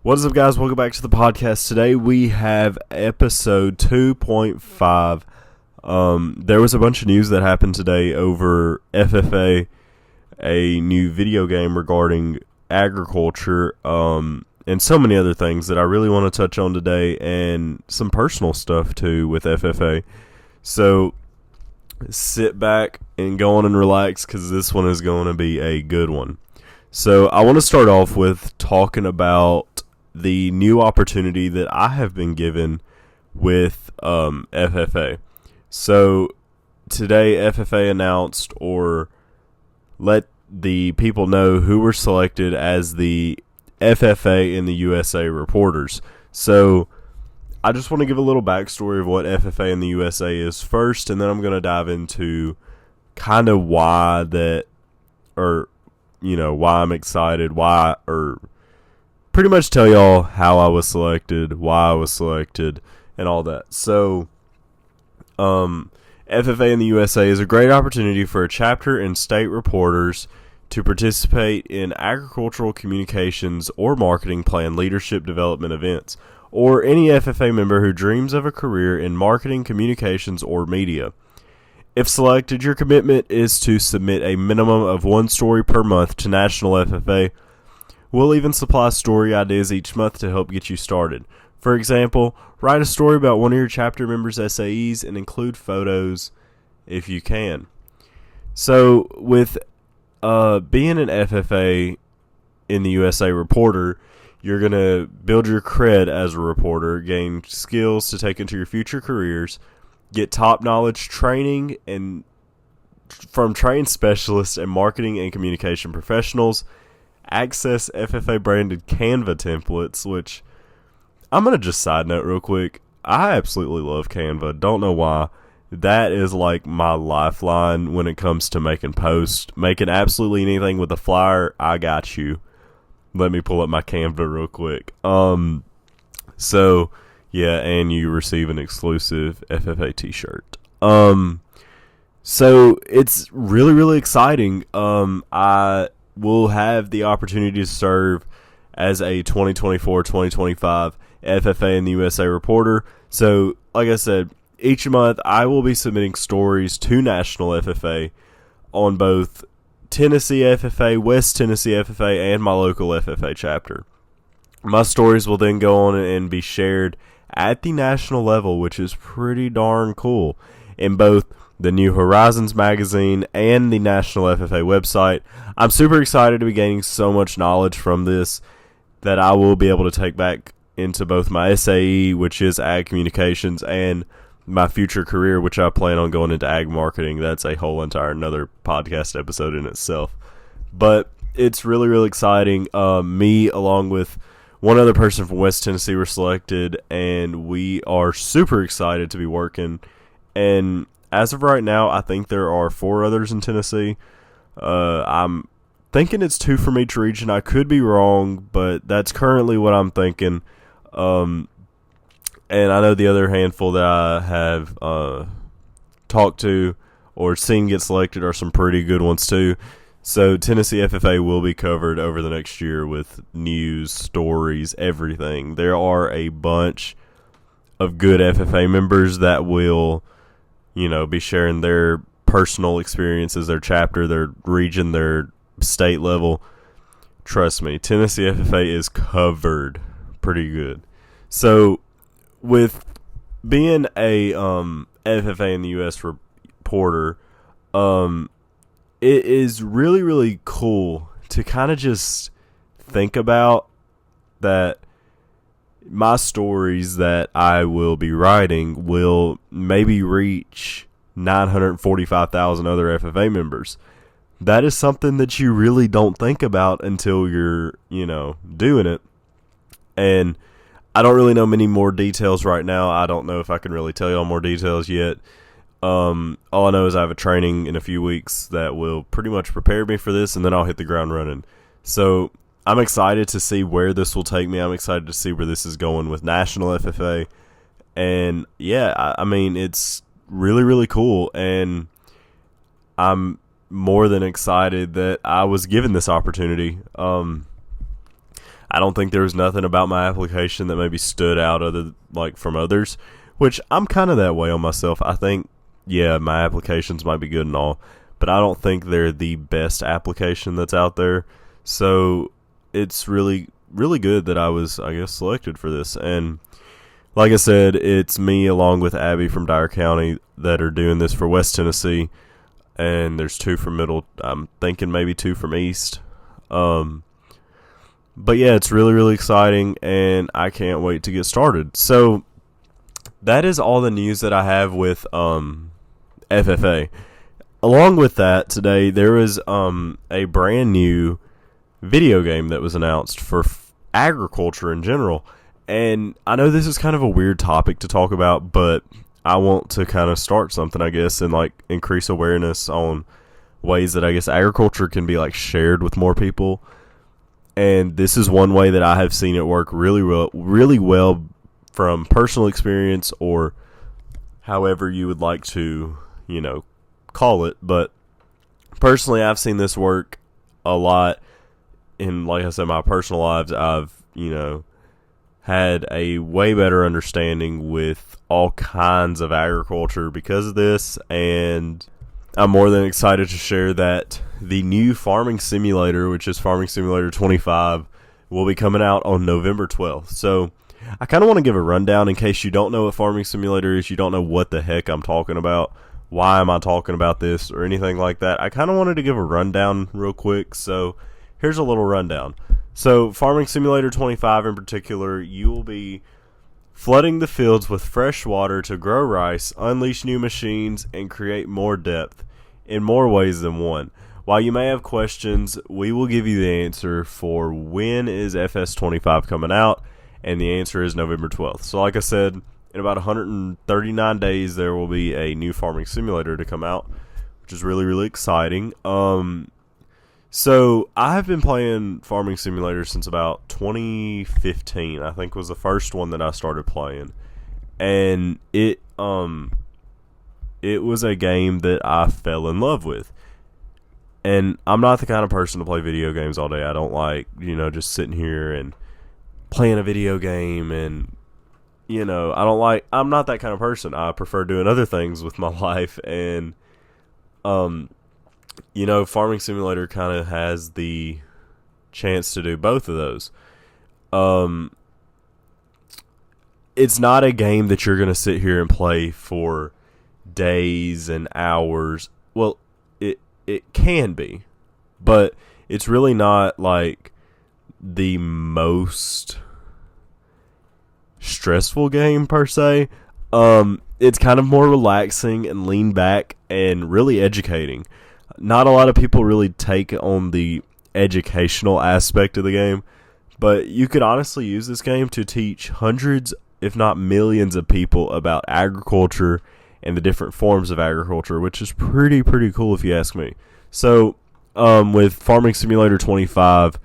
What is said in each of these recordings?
What is up, guys? Welcome back to the podcast. Today we have episode 2.5. There was a bunch of news that happened today over FFA, a new video game regarding agriculture, and so many other things that I really want to touch on today, and some personal stuff too with FFA. So sit back and go on and relax, because this one is going to be a good one. So I want to start off with talking about the new opportunity that I have been given with FFA. So today FFA announced, or let the people know, who were selected as the FFA in the USA reporters. So I just want to give a little backstory of what FFA in the USA is first, and then I'm going to dive into kind of why that, or why I'm excited, or pretty much tell y'all how I was selected, why I was selected, and all that. So, FFA in the USA is a great opportunity for a chapter and state reporters to participate in agricultural communications or marketing plan leadership development events, or any FFA member who dreams of a career in marketing, communications, or media. If selected, your commitment is to submit a minimum of one story per month to National FFA. We'll even supply story ideas each month to help get you started. For example, write a story about one of your chapter members' SAEs and include photos if you can. So with being an FFA in the USA reporter, you're going to build your cred as a reporter, gain skills to take into your future careers, get top knowledge training and from trained specialists and marketing and communication professionals, access FFA branded Canva templates, which I'm going to just side note real quick. I absolutely love Canva. Don't know why. That is like my lifeline when it comes to making posts. Making absolutely anything with a flyer, I got you. Let me pull up my Canva real quick. So yeah, and you receive an exclusive FFA t-shirt. So it's really, really exciting. I will have the opportunity to serve as a 2024-2025 FFA in the USA reporter. So, like I said, each month I will be submitting stories to National FFA on both Tennessee FFA, West Tennessee FFA, and my local FFA chapter. My stories will then go on and be shared at the national level, which is pretty darn cool, in both the New Horizons magazine and the National FFA website. I'm super excited to be gaining so much knowledge from this that I will be able to take back into both my SAE, which is ag communications, and my future career, which I plan on going into ag marketing. That's a whole entire another podcast episode in itself. But it's really, really exciting. Me, along with one other person from West Tennessee, were selected, and we are super excited to be working. And as of right now, I think there are 4 others in Tennessee. I'm thinking it's 2 from each region. I could be wrong, but that's currently what I'm thinking. And I know the other handful that I have talked to or seen get selected are some pretty good ones too. So Tennessee FFA will be covered over the next year with news, stories, everything. There are a bunch of good FFA members that will, be sharing their personal experiences, their chapter, their region, their state level. Trust me, Tennessee FFA is covered pretty good. So with being a FFA in the US reporter, it is really, really cool to kind of just think about that my stories that I will be writing will maybe reach 945,000 other FFA members. That is something that you really don't think about until you're, doing it. And I don't really know many more details right now. I don't know if I can really tell y'all more details yet. All I know is I have a training in a few weeks that will pretty much prepare me for this, and then I'll hit the ground running. So I'm excited to see where this will take me. I'm excited to see where this is going with National FFA. And yeah, I mean, it's really, really cool. And I'm more than excited that I was given this opportunity. I don't think there was nothing about my application that maybe stood out from others, which I'm kind of that way on myself. I think, yeah, my applications might be good and all, but I don't think they're the best application that's out there. So it's really, really good that I was, I guess, selected for this. And like I said, it's me along with Abby from Dyer County that are doing this for West Tennessee, and there's 2 from Middle. I'm thinking maybe 2 from East. But yeah, it's really, really exciting, and I can't wait to get started. So that is all the news that I have with FFA. Along with that, today there is a brand new video game that was announced for agriculture in general. And I know this is kind of a weird topic to talk about, but I want to kind of start something, I guess, and like increase awareness on ways that I guess agriculture can be like shared with more people. And this is one way that I have seen it work really well from personal experience, or however you would like to, call it. But personally, I've seen this work a lot in, like I said, my personal lives. I've, had a way better understanding with all kinds of agriculture because of this, and I'm more than excited to share that the new Farming Simulator, which is Farming Simulator 25, will be coming out on November 12th. So I kind of want to give a rundown in case you don't know what Farming Simulator is, you don't know what the heck I'm talking about, why am I talking about this, or anything like that. I kind of wanted to give a rundown real quick, so here's a little rundown. So Farming Simulator 25 in particular, you will be flooding the fields with fresh water to grow rice, unleash new machines, and create more depth in more ways than one. While you may have questions, we will give you the answer for when is FS25 coming out, and the answer is November 12th. So like I said, in about 139 days, there will be a new Farming Simulator to come out, which is really, really exciting. So I have been playing Farming Simulator since about 2015. I think was the first one that I started playing, and it was a game that I fell in love with. And I'm not the kind of person to play video games all day. I don't like, just sitting here and playing a video game, and I'm not that kind of person. I prefer doing other things with my life, and Farming Simulator kind of has the chance to do both of those. It's not a game that you're going to sit here and play for days and hours. Well, it can be, but it's really not like the most stressful game per se. It's kind of more relaxing and lean back and really educating. Not a lot of people really take on the educational aspect of the game, but you could honestly use this game to teach hundreds, if not millions, of people about agriculture and the different forms of agriculture, which is pretty cool if you ask me. So, with Farming Simulator 25,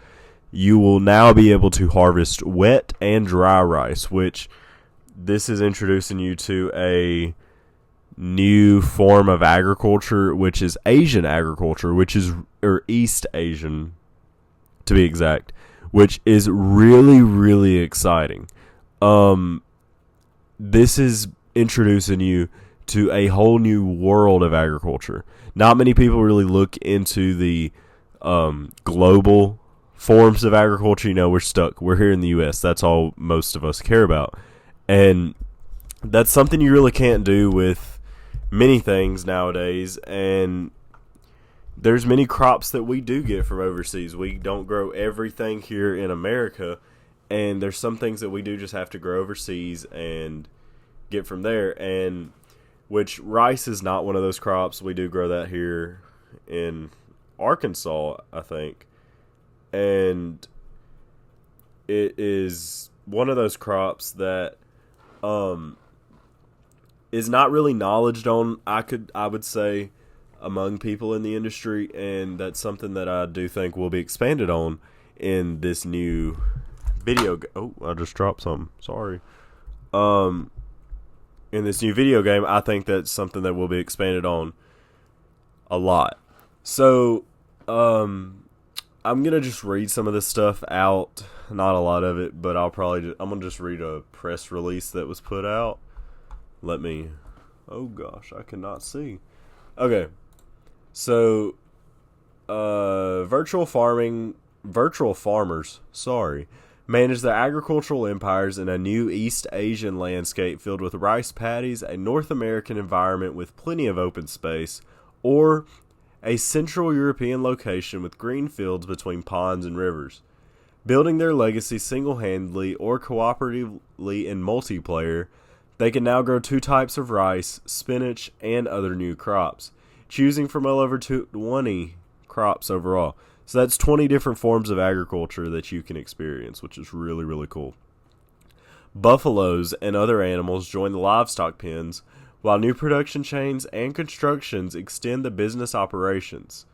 you will now be able to harvest wet and dry rice, which this is introducing you to a new form of agriculture, which is Asian agriculture, or East Asian to be exact, which is really exciting. This is introducing you to a whole new world of agriculture. Not many people really look into the global forms of agriculture. We're stuck. We're here in the U.S. That's all most of us care about. And that's something you really can't do with many things nowadays. And there's many crops that we do get from overseas. We don't grow everything here in America. And there's some things that we do just have to grow overseas and get from there. And which rice is not one of those crops. We do grow that here in Arkansas, I think. And it is one of those crops that is not really knowledged on, I would say, among people in the industry, and that's something that I do think will be expanded on in this new video. Oh, I just dropped something. Sorry. In this new video game, I think that's something that will be expanded on a lot. So, I'm gonna just read some of this stuff out. Not a lot of it, but I'm gonna just read a press release that was put out. Oh gosh, I cannot see. Okay, so virtual farmers, manage their agricultural empires in a new East Asian landscape filled with rice paddies, a North American environment with plenty of open space, or a Central European location with green fields between ponds and rivers. Building their legacy single-handedly or cooperatively in multiplayer, they can now grow 2 types of rice, spinach, and other new crops, choosing from well over 20 crops overall. So that's 20 different forms of agriculture that you can experience, which is really, really cool. Buffaloes and other animals join the livestock pens, while new production chains and constructions extend the business operations.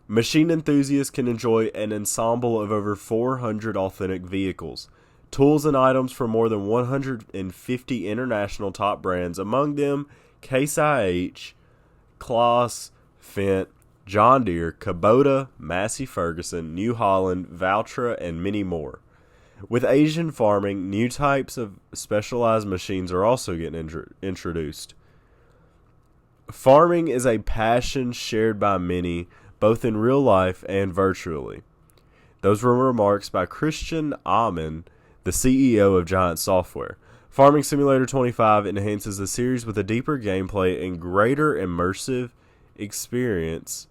Machine enthusiasts can enjoy an ensemble of over 400 authentic vehicles, tools and items from more than 150 international top brands, among them Case IH, Claas, Fendt, John Deere, Kubota, Massey Ferguson, New Holland, Valtra, and many more. With Asian farming, new types of specialized machines are also getting introduced. Farming is a passion shared by many, both in real life and virtually. Those were remarks by Christian Amann, the CEO of Giant Software. Farming Simulator 25 enhances the series with a deeper gameplay and greater immersive experience.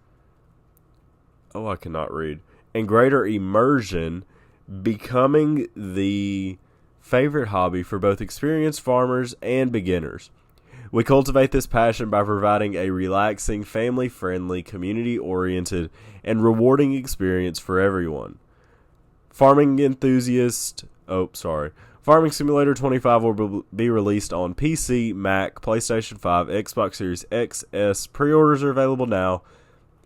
I cannot read. And greater immersion, becoming the favorite hobby for both experienced farmers and beginners. We cultivate this passion by providing a relaxing, family-friendly, community-oriented, and rewarding experience for everyone. Farming Simulator 25 will be released on PC, Mac, PlayStation 5, Xbox Series X, S. Pre-orders are available now.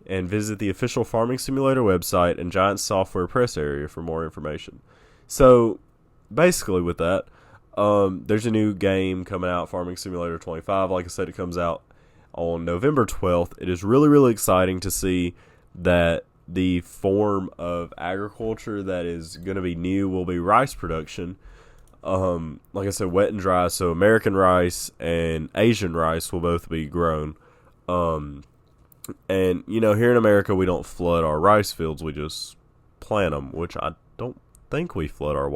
And visit the official Farming Simulator website and Giant Software press area for more information. So, basically with that, there's a new game coming out, Farming Simulator 25. Like I said, it comes out on November 12th. It is really, really exciting to see that the form of agriculture that is going to be new will be rice production. Like I said, wet and dry, so American rice and Asian rice will both be grown. And, here in America, we don't flood our rice fields. We just plant them, which I don't think we flood our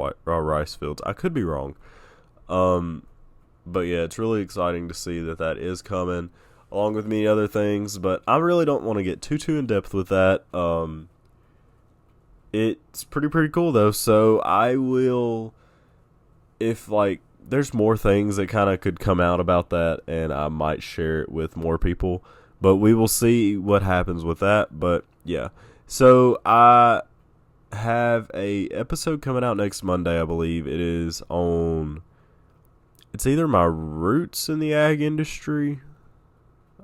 rice fields. I could be wrong. But, yeah, it's really exciting to see that is coming, along with many other things. But I really don't want to get too in-depth with that. It's pretty cool, though. So I will, if, there's more things that kind of could come out about that, and I might share it with more people. But we will see what happens with that. But, yeah. So, I have a episode coming out next Monday, I believe. It's either my roots in the ag industry.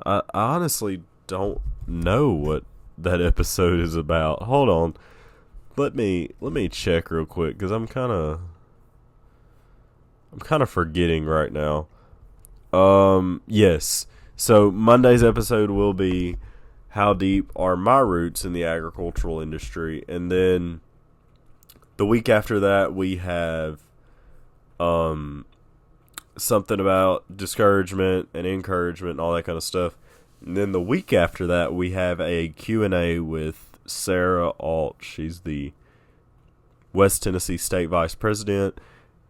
I honestly don't know what that episode is about. Hold on. Let me check real quick, because I'm kind of forgetting right now. Yes. So Monday's episode will be how deep are my roots in the agricultural industry, and then the week after that we have something about discouragement and encouragement and all that kind of stuff. And then the week after that we have a Q&A with Sarah Alt. She's the West Tennessee State Vice President,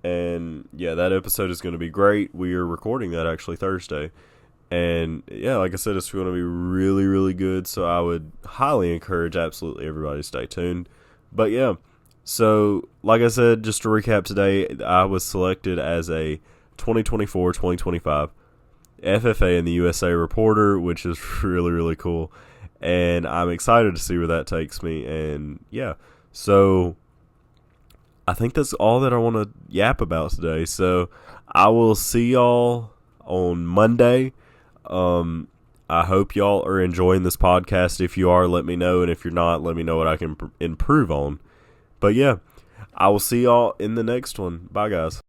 and yeah, that episode is going to be great. We are recording that actually Thursday. And, yeah, like I said, it's going to be really, really good, so I would highly encourage absolutely everybody to stay tuned. But, yeah, so, like I said, just to recap today, I was selected as a 2024-2025 FFA in the USA reporter, which is really, really cool. And I'm excited to see where that takes me. And, yeah, so I think that's all that I want to yap about today. So I will see y'all on Monday. I hope y'all are enjoying this podcast. If you are, let me know. And if you're not, let me know what I can improve on. But yeah, I will see y'all in the next one. Bye, guys.